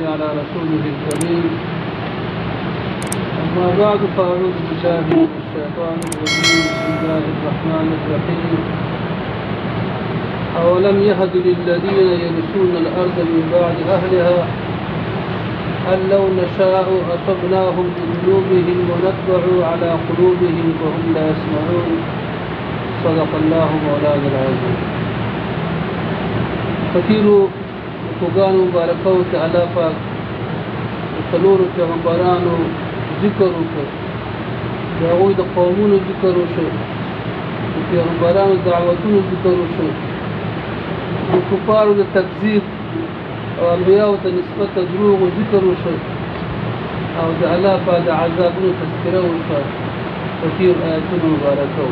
على رسوله الكريم. أما بعد فأعوذ بالله من الشيطان الرجيم. بسم الله الرحمن الرحيم. أولم يهد للذين يرثون الأرض من بعد أهلها أن لو نشاء أصبناهم بذنوبهم ونطبع على قلوبهم فهم لا يسمعون. صدق الله مولانا العظيم. فكيرو فقانو مباركو تعالى پاک تلورو پیغمبرانو ذکر وکړ، د هغوی د قومونو ذکر وشو، د پیغمبرانو دعوتونو ذکر وشو، د کفارو د تکذیب او انبیاءو ته نسبت د دروغو ذکر وشو، او د الله پاک د عذابونو تذکره وشوه. په تېرو آیتونو مبارکو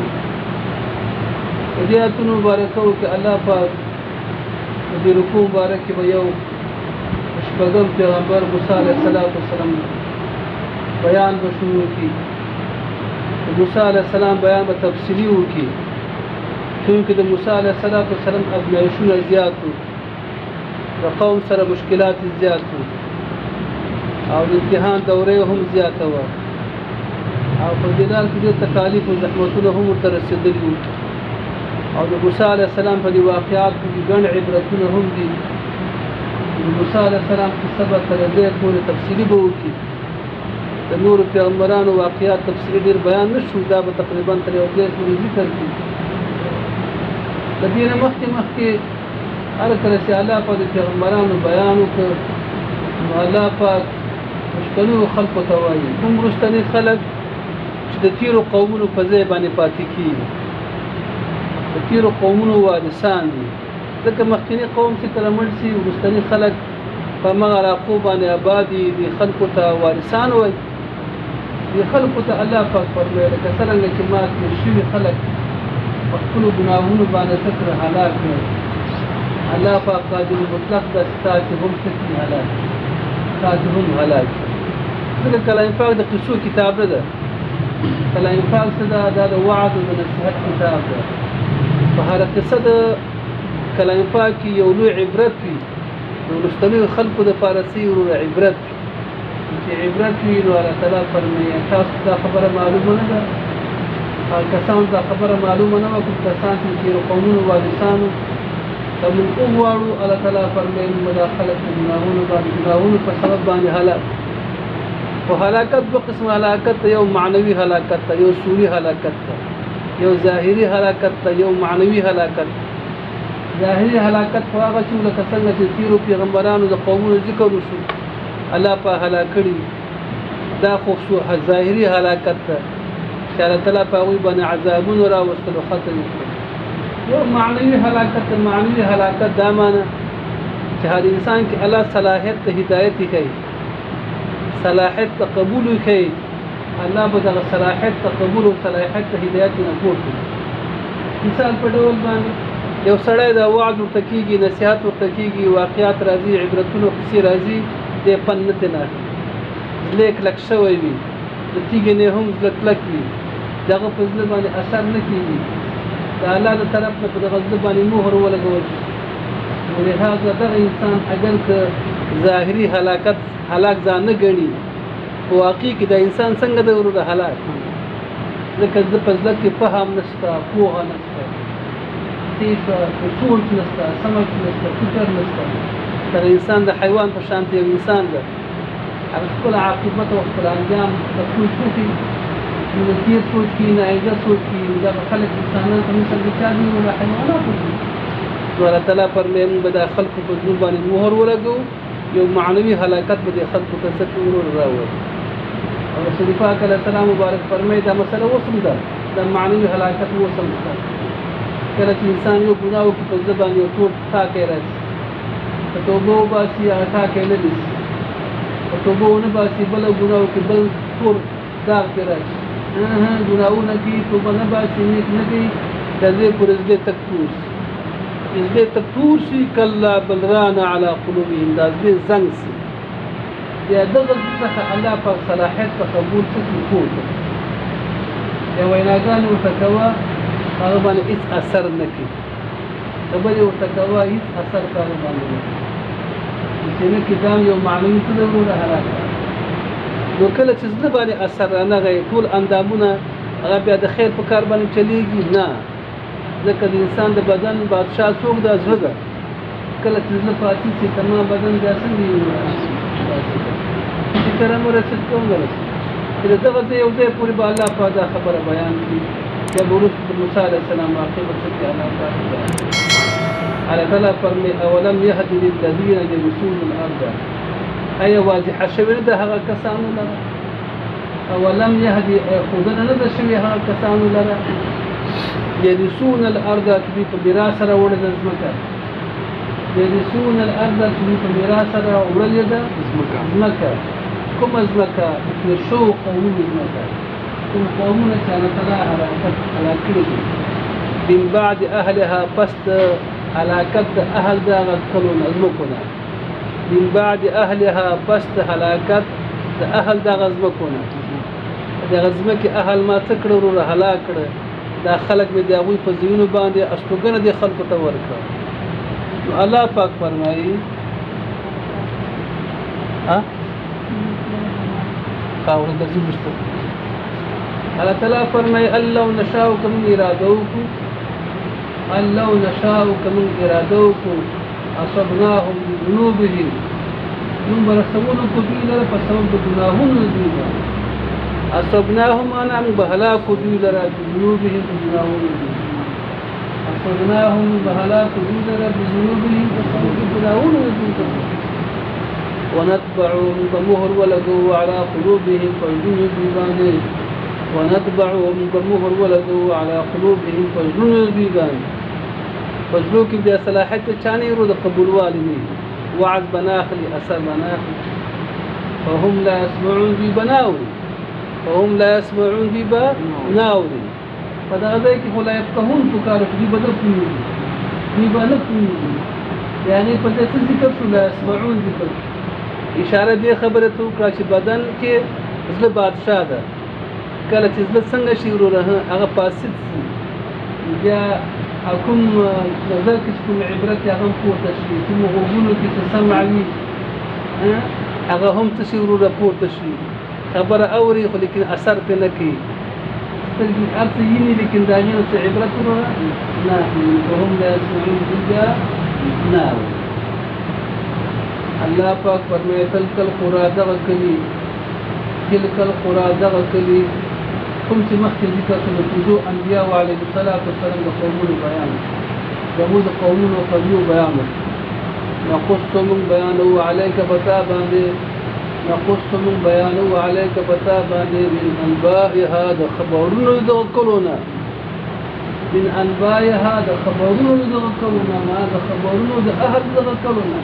په دې آیتونو مبارکو کې الله پاک په دې رکوع مبارک کې به یو شپږم پیغمبر موسی علیه السلام بیان به شروع کړي. د موسی علیه السلام بیان به تفصیلي وکړي، چونکې د موسی علیه السلام ازمایښتونه زیات وو، د قوم سره مشکلات زیات وو، او د امتحان دوره هم زیاته وه، او په دې لار کې ډېر تکالیف او زحمتونه هم ورته رسېدلي وو. او د موسی علیه السلام په دې واقعاتو کې ګڼ عبرتونه هم دي. د موسی علیه السلام کیسه به تر دې پورې تفصیلي به وکړي. د نورو پیغمبرانو واقعات تفصیلي ډېر بیان نه شو، دا به تقریبا تر یو ځای پورې ذکر کړي. د دې نه مخکې هر کله چې الله پاک د پیغمبرانو بیان وکړ، نو الله پاک مشکلو خلقو ته وایي، کوم وروستني خلک چې د تېرو قومونو په ځای باندې پاتې کېږي، د تېرو قومونو وارثان دي. ځکه مخکینی قوم چې کله مړ شي، وروستني خلک په همغه علاقو باندې آباد دي، دې خلکو ته وارثان وایي. دې خلکو ته الله پاک فرمایي لکه څرنګه چې مات شوي خلک په خپلو ګناهونو باندې څکره هلاک کړي، الله پاک قادر مطلق ده چې تاسې هم څکرې هلاک کړي، تاسې هم هلاک کړي. ځکه کلام پاک د قصو کتاب نه ده. کلام پاک څه ده؟ دا د وعظ او د نصیحت کتاب ده. په هره قصه د کلام پاک کې یو لوی عبرت وي، د وروستنیو خلکو دپاره څه یو لوی عبرت وي. چې عبرت وي، نو الله تعالی فرمایي تاسو دا خبره معلومه نه ده؟ هغه کسانو دا خبره معلومه نه وه، کوم کسان چې د تېرو قومونو وارثانو که موږ وغواړو، الله تعالی فرمایي موږ دا خلک د ګناهونو په سبب باندې هلاک. خو هلاکت دوه قسمه هلاکت ته، یو معنوي هلاکت ته، یو سوري هلاکت ته، یو ظاهري هلاکت ته، یو معنوي هلاکت. ظاهري هلاکت خو هغه چې لکه څنګه چې تېرو پیغمبرانو د قومونو ذکر وشو، الله په هلاک کړي، دا خو ظاهري هلاکت ته چې الله تعالی په هغوی باندې عذابونه راوستل او ختم یې کړل. یو معنوي هلاکت ته، معنوي هلاکت دا معنی چې هر انسان کې الله صلاحیت ته هدایت یې کوي، صلاحیت ته قبول یې کوي، الله به دغه صلاحیت ته قبول او صلاحیت ته هدایت نه پورته. مثال په ډول باندې یو سړی د وعظ ورته کېږي، نصیحت ورته کېږي، واقعات راځي، عبرتونه قصې راځي، دی پند نه ترې نه اخلي. زړه یې کلک شوی وي، د تیږې نه هم زړه کلک وي، د هغه په زړه باندې اثر نه کېږي، د الله د طرف نه په دغه زړه باندې مهر ولګول شي. نو لهذا دغه انسان اگر که ظاهري هلاک ځان نه ګڼي، په واقع کې د انسان څنګه د وروره هلاک، ځکه په زړه کې فهم نشته، پوهه نشته، اصول نشته، سمج نشته، فکر نشته. تر انسان د حیوان په شان یو انسان ده، هغه خپل عاقبت او خپل انجام د سوچ وکړي، نو د تېر سوچ کړي، نه آینده سوچ کړي. نو دغه خلک انسانان په مثل د چا دي؟ نو د حیواناتو دي. نو الله تعالی فرمایي موږ به د خلکو په زړه باندې مهر ولګوو، یو معنوي هلاکت به د خلکو ته څه ورور راوړي. او رسول پاک علیه السلام مبارک فرمایي دا مسله اوس هم ده، دا معنوي هلاکت اوس هم شته. کله چې انسان یو ګناه وکړي، په زړه باندې یو تور ټاکی راشي، که توبه وباسي هغه ټاکی نه نیسي، که توبه ونه باسي بله ګناه وکړي، بل تور داغ پرې راشي. ګناهونه کوي، توبه نه باسي، نیک نه کوي، د دې پورې زړه تک تور شي. چې زړه تک تور شي، کله بل ران علی قلوبهم، دا زړه زنګ شي. بیا دغه څخه الله پاک صلاحیت په قبول څخه پورته یا ویناګانې ورته کوه، هغه باندې هېڅ اثر نه کوي، خبرې ورته کوه، هېڅ اثر په هغه باندې نه کوي. سینه کې دام یو معنوي څه ده وروره هلاکه نو کله چې زړه باندې اثر رانغی ټول اندامونه هغه بیا د خیر په کار باندې چلیږي نه ځکه د انسان د بدن بادشاه څوک ده زړه ده کله چې زړه پاتې شي تمام بدن بیا څنګه چې کرم ورسېد کوم ورسېد چې دغه ځای یو ځای پورې به الله په دا خبره بیان کړي بیا به وروسته د موسی علیه السلام واقع به څه کړي الله تعالی فرمایي اولم یهد للذین یرثون الارض ایا واضحه شوې ده هغه کسانو لره اولم یهدي خودنه نه ده شوې هغه کسانو لره یرثون الارض چې په میراث سره وړل ځمکه یرثون الارض چې په میراث سره وړل ده ځمکه کوم ځمکه چې شو قومونه ځمکه کوم قومونه چې الله تعالی هلاکړي من بعد اهلها پس هلاکت اهل دا غلطون ازمکونه من بعد اهلها پس هلاکت د اهل دا غزمکونه د غزمکه اهل ما تکړه ور هلاک کړه دا خلق به دی غوي په زینو باندې استوګنه دي خلق ته ورکړه الله پاک فرمایي ها قاول د زمشته الله تعالی فرمایي الله نشاء کم ارادوکو الله نشاء کم ارادوکو اصبناهم بذنوبهم من برسولو كدوي لرا فسبب گناهون دوی اصبناهم انا بهلاك دوی لرا بذنوبهم گناهون اصبناهم بهلاك دوی لرا بذنوبهم فسبب گناهون دوی ونتبعهم بمهر ولدوا على قلوبهم فجنوا بيبانه ونتبعهم بمهر ولدوا على قلوبهم فجنوا بيبانه فجلو کې د صلاحیت چانه ورو د قبول والي وعظ بناخلي اثر بناخلي فهم لا يسمعون ببناوري فهم لا يسمعون ببناوري فدا ځای کې ولا يفقهون فکر دي بدل کوي دي باندې کوي یعنی په دې څه ذکر شو لا يسمعون ذکر اشاره دې خبره ته وکړه چې بدن کې زړه بادشاه ده کله چې زړه څنګه شي ورو هغه فاسد یا کوم نظر کې کوم عبرت هغه پورته شي کوم غوږونو کې سمع وي هغه هم تشورو راپورته شي خبره اوري خو لیکن اثر په نه کوي سترګې ارڅ یې لیکن دا نه څه عبرت ورته نه هم لا يسمعون بها نه الله پاک فرمایي تلک القرى دغه کلی تلک القرى دغه کلی کوم چې مخکې ذکر شوی د انبیاء علیهم الصلاۃ والسلام د قومونو بیان زموږ د قومونو قبیو بیان نقص من بیانو علیک بتا باندې نقص من بیانو علیک بتا باندې من انبائها د خبرونو د کلونه من انبائها د خبرونو د کلونه ما د خبرونو د اهل د کلونه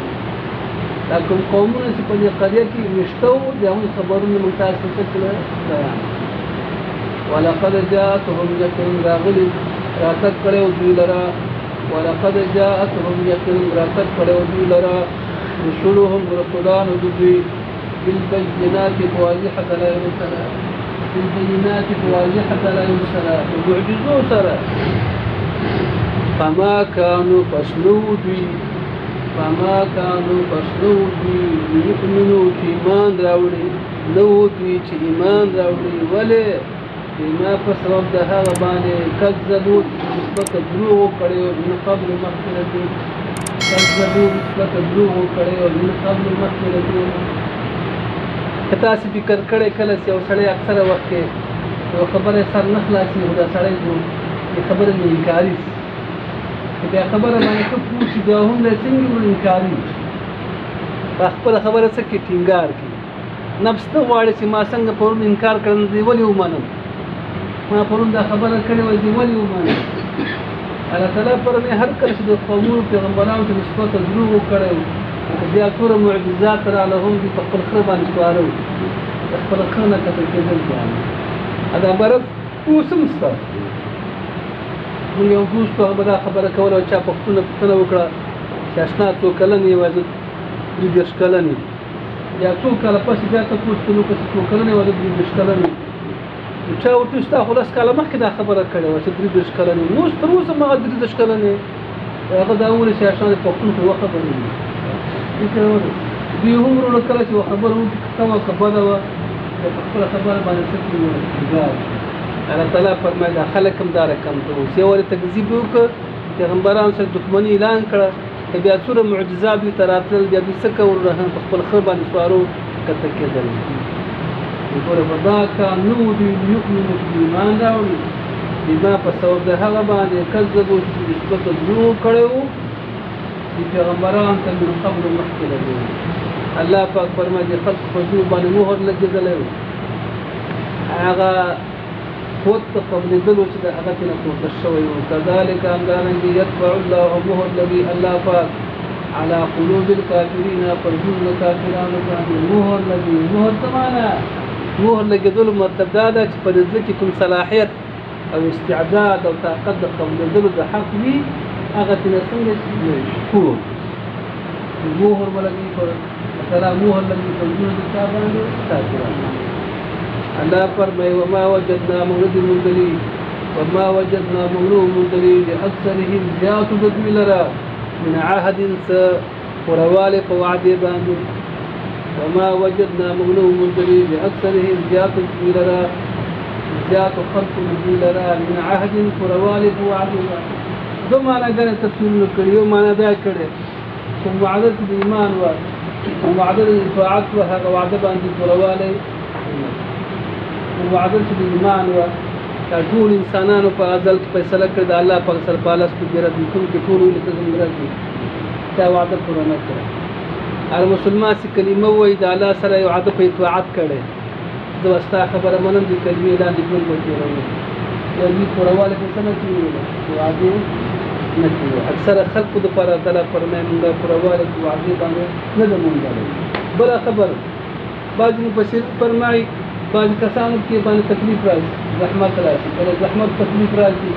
لکه قومونه چې په دې قريه کې مشتو دغه خبرونه متاسف کړل بیان ولقد جاءتهم يقين راغلي راتت کړو دوی لرا ولقد جاءتهم يقين راتت کړو دوی لرا رسولهم رسولان دوی بالبينات واضحه دلائل السلام بالبينات واضحه دلائل السلام معجزو سره فما كانوا فسلودي فما كانوا فسلودي يؤمنوا ایمان راوړي نو دوی چې ایمان راوړي ولې ما په سبب د هغه باندې کذبوا نسبت دروغ کړو من قبل مغفرت کذبوا نسبت دروغ کړو من قبل مغفرت کتا چې فکر کړي کله چې وسړی اکثره وخت یو خبره سر نه خلاصي دا سړی جو خبره نه انکاري دا خبره باندې څه پوښي دا هم له څنګه انکاري خپل خبره څه کې ټینګار کی نفس ته واړي چې ما څنګه پرون انکار کړم دی ولې ومنم ما پرون دا خبره کړې وای دی ولې ومنم الله تعالی پر مې هر کله چې د قومونو پیغمبرانو ته نسبت دروغ وکړو بیا ټول معجزات را لهم دي په خپل خره باندې سوارو خپل خره نه کتل کېدل دا برد اوسمسته موږ یو دوست هغه دا خبره کوله چې پښتون وکړه چې آشنا څو کلن یې وځي د کلن یا څو کله پس بیا ته پوښتنه وکړه چې څو کلن یې وځي د کلن چا ورته ستا خلاص کله مخکې دا خبره کړې و چې د کلن نو تر اوسه ما د کلن هغه دا ولې چې آشنا د پښتون په وخت باندې دوی هم ورونه کله چې خبره وکړي کومه خبره وه په خپله خبره باندې څه کړي الله تعالی فرمایي دا خلک هم دا رقم ته اوس یو ولې تکذیب وکړه پیغمبرانو سره دښمني اعلان کړه که بیا څومره معجزات دوی ته راتلل بیا دوی څه کول په خپل خر باندې سوارو کته کېدل وګوره فذاک نو دوی یؤمنو چې ایمان راوړي بما په سبب د هغه باندې کذبو چې نسبت دروغ کړی وو د پیغمبرانو ته من قبل مخکې لري الله پاک فرمایي د خلق په ژوند باندې مهر لګېدلی و هغه قوت ته قبلېدلو چې د هغه کې نه پورته شوی و کذلک همدارنګې یتبع الله مهر لګي الله پاک على قلوب الكافرين پر ژوند د کافرانو باندې مهر لګي مهر څه معنا مهر لګېدلو مطلب دا ده چې په دې ځل کې کوم صلاحیت او استعداد او طاقت د قبلېدلو د حق وي هغه ته څنګه شو مهر ولګي پر مثلا مهر لګي پر ژوند د کافرانو الله فرمای وما وجدنا مولد مندلی وما وجدنا مولود مندلی لأكثرهم زیات دوی لرا من عهد ورواله فوعد باندې وما وجدنا مولود مندلی لأكثرهم زیات دوی لرا زیات خلق دوی لرا من عهد ورواله فوعد باندې دو معنا غره تفسیر کړیو معنا دا کړه کوم وعده د ایمان و وعده د اطاعت و هغه وعده باندې ورواله وعده چې د ایمان و ټول انسانانو په ازل کې فیصله کړې د الله پاک سره پالس په ګرځ کوم کې ټول ولې څنګه راځي دا وعده پوره نه کړه هر مسلمان چې کلمه وایي د الله سره یو عادت په اطاعت کړي زه واستا خبره منم د کلمې لاندې ټول وکړم یو دې پرواله په سمه کې وعده نه کوي اکثر خلکو د پر تعالی فرمایي موږ پرواله په وعده باندې نه د مونږ بل خبر بعض مفسر فرمایي بعض کسانو کې باندې تکلیف راځي زحمت راځي کله زحمت تکلیف راځي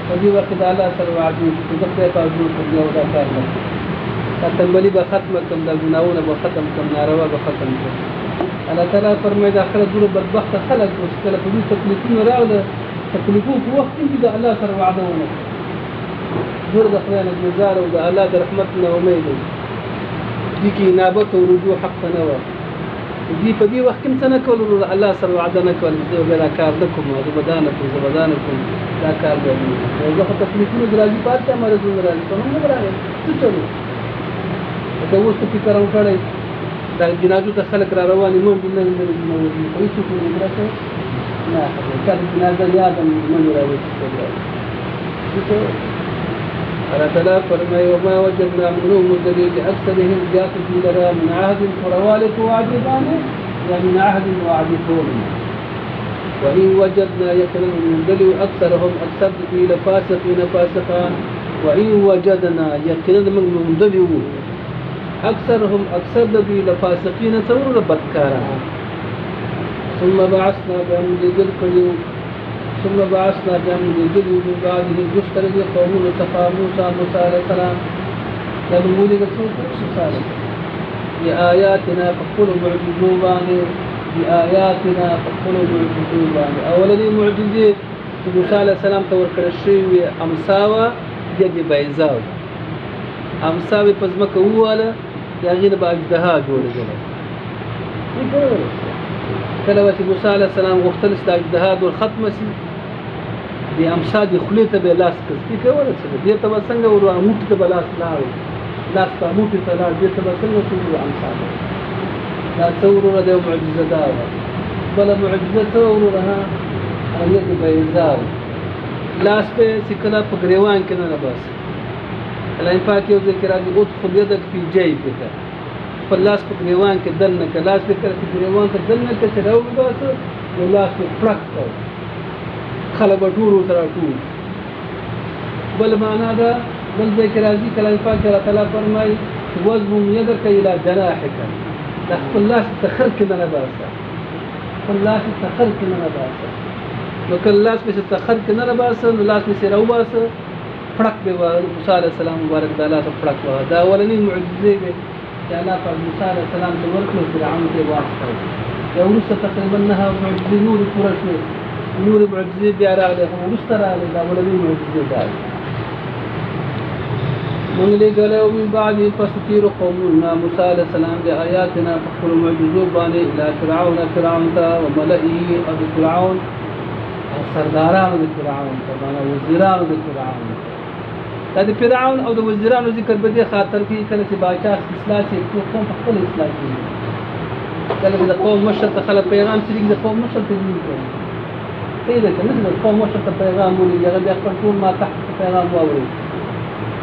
په دې وخت د الله سره وعده چې د خپل په حضور کې یو دا کار نه تنبلی به ختم کوم د ګناونه به ختم کوم ناروا به ختم کوم الله تعالی فرمایي د آخرت ډېر بدبخت خلک اوس کله په دې تکلیفونو راغله تکلیفو په وخت کې د الله سره وعده ونه ډېر د خدای نه ګزار او د الله د رحمت نه امید دي کې نابت او رجوع حق نه و دي په دې وخت کې څه نه کول الله سره وعده نه کول زه به دا کار نه کوم زه بدانه کوم دا کار به نه زه خو تکلیفونه درازي پاتې مرزونه راځي په موږ راغلی څه چلو دا اوس فکر وکړئ دا جنازو ته خلک را روانې مونږ نه هیڅ څوک نه درته نه کله جنازه یاد مونږ راوځي الله تعالی فرمایي وما وجدنا منهم مدلل لأكثرهم جاءت لنا من عهد فروالك وعجبانه ومن عهد وعجبونه وإن وجدنا يكرم مدلل أكثرهم أكثر به لفاسقين فاسقان وإن وجدنا يكرم مدلل أكثرهم أكثر به لفاسقين تور بدكارا ثم بعثنا بهم لذل ثم بعثنا بهم لذل من بعده جشتر قوم تقى موسى عليه السلام لما ولد صالح بآياتنا فقلوا معجزوبان بآياتنا فقلوا معجزوبان أولا معجزة موسى عليه السلام توركر الشيء أمساوى يجي بيزاو أمساوي پزمك هوالا يغين بأجدها جوله کله چې موسی علیه السلام غوښتل چې د اجدهاد والختم شي د امصاد خلیته به لاس کړي کوله چې دې ته څنګه ورو اموت ته لاس لاړ لاس ته اموت ته لاړ دې ته څنګه ورو امصاد دا تصور د معجزه دا بل معجزه تصور لها هغه به یزار لاس په سکلا په غریوان کې نه بس الله پاک یو ذکر راځي ادخل يدك في جيبك فلاس په غریوان کې دل نه کلاس په کړه چې غریوان ته دل نه کې راو بس ولاس په پړک خلک ټول سره ټول بل معنا دا بل ذکر راځي کله پاک تعالی فرمایي وزن يدك الى جناحك دا فلاس تخر کې نه باسه فلاس تخر کې نه باسه نو کلاس په تخر کې نه باسه نو لاس په راو باسه پړک به موسی عليه السلام مبارک د الله ته پړک دا ولني معجزه به یا الله پر موسی عليه السلام د ورکړو فرعون ته واستو یو ورسته تقریبا نه معجزه نور پوره شو نور معجزه بیا راغله هم ورسته راغله دا ولني معجزه ده منگلی گلے من بعد پس تیر قومنا موسی علیہ السلام دے آیاتنا فخر معجزو بانے الى فرعون فرعون تا وملئه او فرعون او سرداران دے فرعون تا مانا وزیران دے فرعون تا دے فرعون او دے وزیران ذکر بدے خاطر کی کلچ باچاس اصلاح سے قوم فخر اصلاح کی کلچ دے قوم مشر تخلق پیغام سلیک دے قوم مشر تجمیل کی سیدہ کنس دے قوم مشر پیغام مولی جغب اخبر کون ما تحت پیغام واوری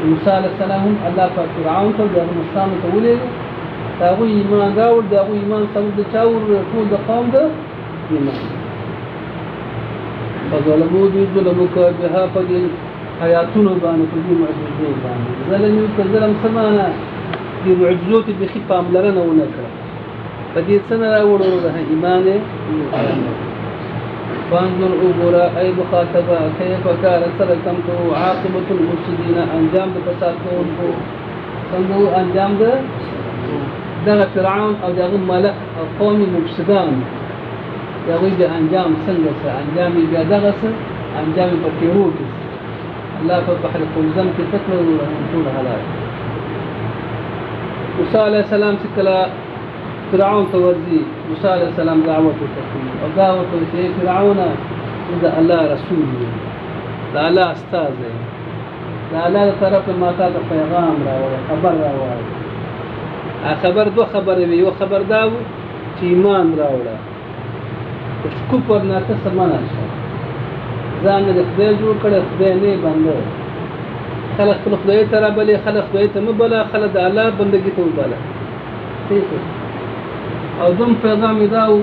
موسی علیہ السلام الله په فرعون ته د مسلمان ته ولېږه هغوی ایمان راوړ د هغوی ایمان سره د چاور ټول د قوم د ایمان فظلموا دوی ظلم وکړ بها په دې حیاتونو باندې په دې معجزو باندې ظلم یو که ظلم څه معنی دې معجزو ته بیخي پاملرنه ونه کړه په دې څه نه راوړو د ایمان یې فانظر اوبورا ای مخاطبہ کیف کان سرکمت عاقبۃ المفسدین انجام د فساد کوونکو څنګه انجام دغه فرعون او دغه ملک او قوم مفسدان دغه د انجام څنګه سره انجام یې دغه سره انجام په تیرو کې الله په بحر قلزم کې تکړه ټول هلاک موسی علیہ السلام چې کله فرعون توزي موسی علیہ السلام دعوت وکړي او دعوت وکړي فرعون دا الله رسول دی دا الله استاد دی دا الله طرف ما ته پیغام راوړي خبر راوړي خبر دو خبر وي یو خبر دا چې ایمان راوړه کو پر نه ته سمانه شه ځان د خدای جوړ کړه خدای نه بنده خلق خدای ته بلې خلق خدای ته مبلا خلق د الله بندګي ته وباله او دم پیغام داو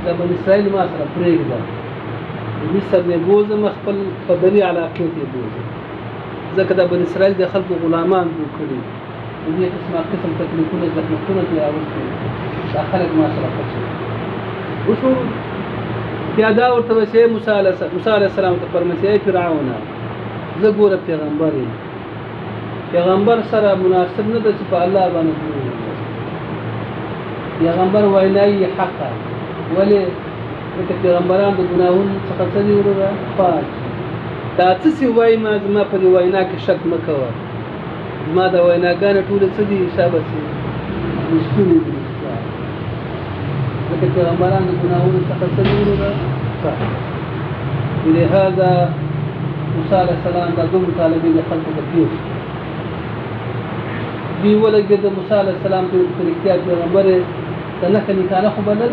د بنی اسرائیل ما سره پرېږده مصر نه بوزم خپل په بني علاقې کې بوزم ځکه د بنی اسرائیل د خلکو غلامان جوړ کړي دې قسم تکلیفونه زحمتونه دي راوستي دا خلک ما سره پښه وشو بیا دا ورته وسې موسی علیه السلام ته فرمایي فرعون زه ګوره پیغمبر سره مناسب نه ده چې په الله باندې پیغمبر وینای حقا ولی که پیغمبران د ګناهونو څخه څه دي ورته پاک دا څه وای ما زما په وینا کې شک مکوه زما د ویناګانو ټول څه دي شابسي مشکل دي که پیغمبران د ګناهونو څخه څه دي ورته پاک لهذا موسی علیه السلام د دوه طالبین خلق د پیښ دی ولګي د موسی علیه السلام په طریقې پیغمبر ته نه کني کنه خو بل نه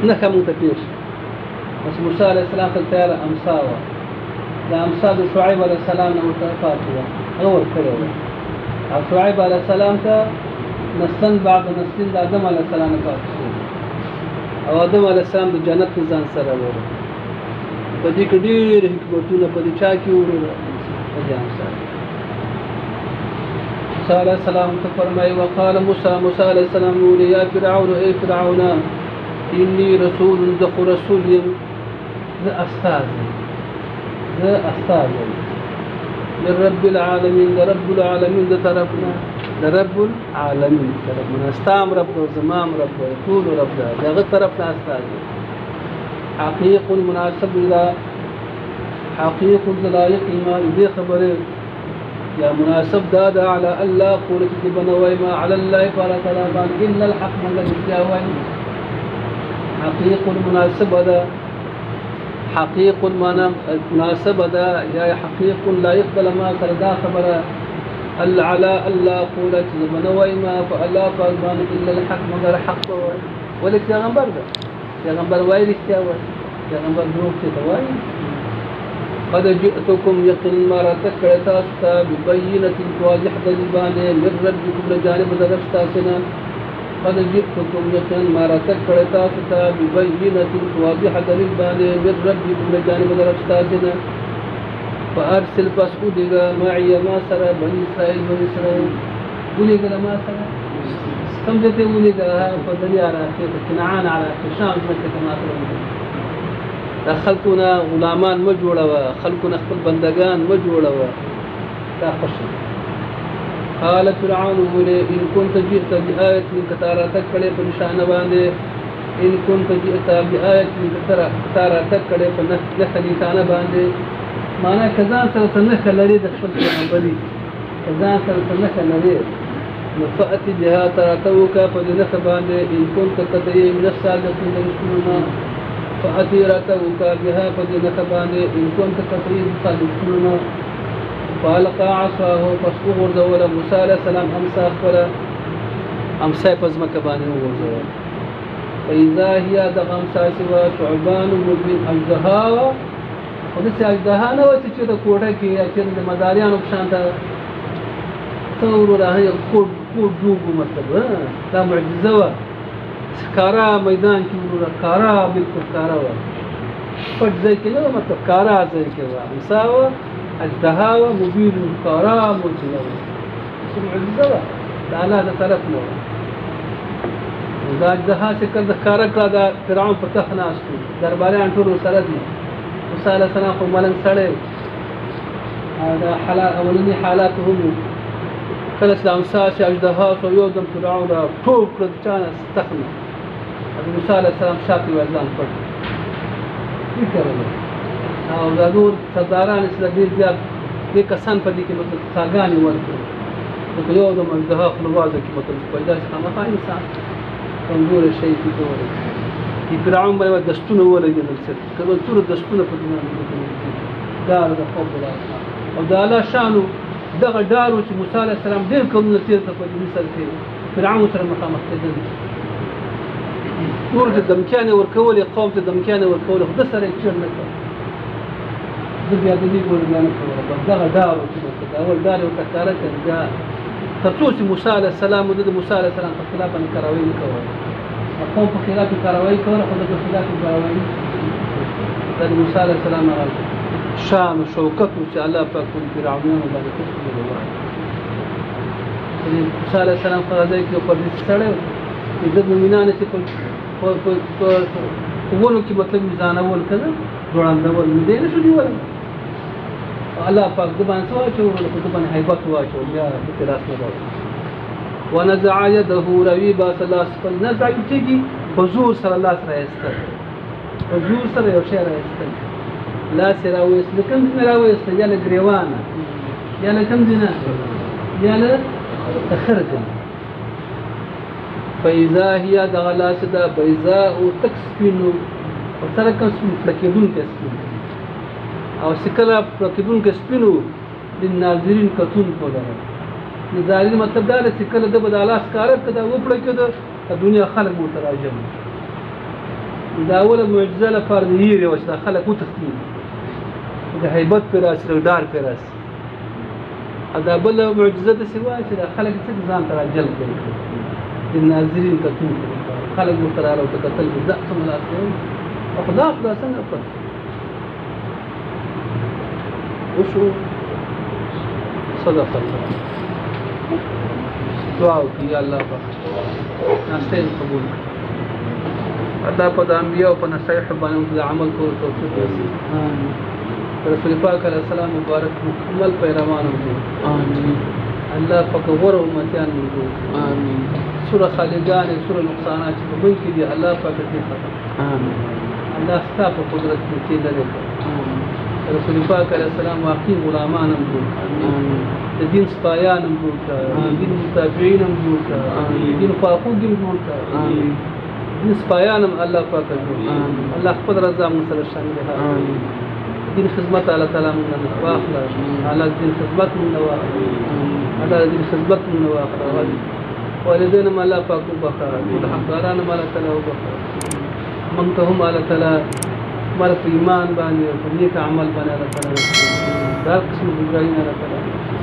نه کوم ته پیښ بس موسی علیه السلام ته تیار امساوه د امسا د شعیب علیه السلام نو ته فاتوه اور کړو او شعیب علیه السلام ته نسل بعد نسل د آدم علیه السلام فاتوه او آدم علیه السلام د جنت ځان سره وره په دې کې ډېر حکمتونه په دې چا کې وره ځان سره موسی علیہ السلام ته فرمایي وقال موسی علیہ السلام یا فرعون ای فرعون انی رسول ذو رسول ذا استاذ لرب العالمین رب العالمین ذا طرفنا رب العالمین طرفنا استام رب زمام رب طول رب ذا طرفنا استاذ حقیق مناسب الى حقیق ذلائق ایمان ذي خبره یا مناسب دادا على الله قولت بنوي ما على الله فلا تلابان إلا الحق من الجاوي حقيق مناسب هذا حقيق مناسب هذا يا حقيق لا يقبل ما سردا خبر على الله قولت بنوي ما فلا فالبان إلا الحق من الحق ولك يا غنبر يا غنبر وايد الجاوي يا غنبر بروك تواي قد جئتكم يقين ما رتكت استا ببينة واضح دلبانه من ربكم لجانب درفتاسنا قد جئتكم يقين ما رتكت استا ببينة واضح دلبانه من ربكم لجانب درفتاسنا فارسل فاسودغا معي ما سرى بني اسرائيل ولغا ما سرى كم جته ولغا فدني على كنعان على شام مكه ما سرى دا خلقنا غلامان ما جوړوا خلقنا خپل بندگان ما جوړوا دا خوش قال فرعون ان كنت جئت بآية من كتارتك کړي په نشانه باندې ان كنت جئت بآية من كتارتك کړي په نخلي کانه باندې معنا کزان سره څنګه لري د خپل پیغمبري ځان سره څه نښه لرې نو فأتي بها تراته وکړه په دې نښه باندې ان كنت تدعي من الصادقين رښتونو نه فأتي راته وکړه بها په دې نښه باندې ان كنت تدعي من الصادقين نه فالقى عصاه پس وغورځوله موسی علیه السلام امسا خپله امسا یې په ځمکه باندې وغورځوله فإذا هي دغه امسا سوه ثعبان مبین اژدها وه خو داسې اژدها نه وه چې د کوټه کې یا چېرې د مداریانو په شان ته څه وروره هغه کوټ ډوب مطلب دا معجزه وه ښکاره میدان کې وروره ښکاره بلکل ښکاره وه پټ ځای کې نه وه مطلب ښکاره ځای کې وه امسا وه اژدها وه مبین ښکاره معجزه وه معجزه وه د الله د طرف نه وه دا اژدها چې کله د ښکاره کړه د فرعون په تخت ناست و درباریان ټول ورسره دي موسی علیه السلام خو ملنګ سړی دا اولني حالات هم کله چې د امسا چې اژدها شو یو دم فرعون را ټوپ کړه د چا نه تخت نه موسی علیه السلام شاته یې ځان پټ فکر او دا نور سرداران چې ډېر زیات دې کسان په دې کې مطلب څاګانې ورکړي نو یو دم اژدها خپلوازه کې مطلب پیدا شي خامخا انسان کمزور شي په ډول کې فرعون باندې دستونه ولګېدل چې کله ټول دستونه په دنیا کې دا د خوب او دا الله شانو دغه ډارو چې موسی علیه السلام ډېر کمونه تېر کړه په مصر کې فرعون سره مخامخ کېدل نور ته دمکیانې ورکولې قوم ته دمکیانې ورکولې خو ده سره یې چېر نه کړه زه بیا د دې ګورې بیا نه کوله بس دغه ډار و چې اول ډار یې ورته ښکاره کړ بیا تر څو چې موسی علیه السلام د موسی علیه السلام په خلاف باندې کاروایي نه کوله قوم په خلاف یې کاروایي کوله خو د په خلاف یې کاروایي دا د موسی علیه السلام هغه شان و شوکت و چې الله پاک په فرعونیانو باندې تسلیم ووایي موسی علیه السلام په هغه ځای کې پر دې سړی و چې د مؤمنانو چې په ونو کې مطلب میزانول که نه ځوړندول نو دی نه شو نیولی الله پاک د باندې څه واچولو خو د باندې هیبت واچول بیا داسې لاس نه راوړي ونزع یده روي باسه لاس خپل نزع کېږي په زور سره لاس رایسته په زور سره یو شی رایسته لاس یې راویست له کوم ځای نه راویسته یا له ګرېوانه یا له کوم ځای نه یا له خرګه فإذا هي دغه لاس ده بیضاء تک سپین او سره کوم سپین پړکېدونکی سپین او چې کله پړکېدونکی سپین و للناظرین کتونکو لره نظارین مطلب دا دی چې کله ده به د الله ښکاره کړه دا وپړکېده د دنیا خلک به ورته راجم د اوله معجزه لپاره د هیرې وه چې دا خلک وتښتي د هیبت پرې راسي د ډار پرې راسي او دا بله معجزه داسې وه چې دا خلک څه ځان ته راجلب کړي للناظرین کتونکو خلک ورته راغله ورته کتل به ځه څومره لاس کوي او خو دا څنګه وکړ وشو صدق الله دعا وکړي یا الله پاک ناستې قبول کړي الله په د انبیاء په نصایحو باندې موږ د عمل کولو توفیق راکړي رسول پاک علیه السلام مبارک مکمل پیروان وګړي آمین الله پاک غوره امتیان وګړي آمین سوره خالدان سوره نقصانات چې په بل کې دي الله پاک دې ختم آمین الله ستا په قدرت کې دې لري آمین رسول پاک علیه السلام واقعي غلامان هم جوړ آمین د دین سپایان هم جوړ کړه دین متابعین هم جوړ کړه دین خواخوږي هم جوړ کړه آمین دین سپایان هم الله پاک جوړ الله خپل رضا موږ سره شامل آمین دین خدمت الله تعالی موږ نه واخله الله دین خدمت موږ نه واخله الله دین خدمت موږ نه واخله والدین هم الله پاک وبخښه ټول حقداران هم الله تعالی وبخښه موږ ته هم الله تعالی مر په ایمان باندې او په نیک عمل باندې الله تعالی دا قسم ګزارونه الله تعالی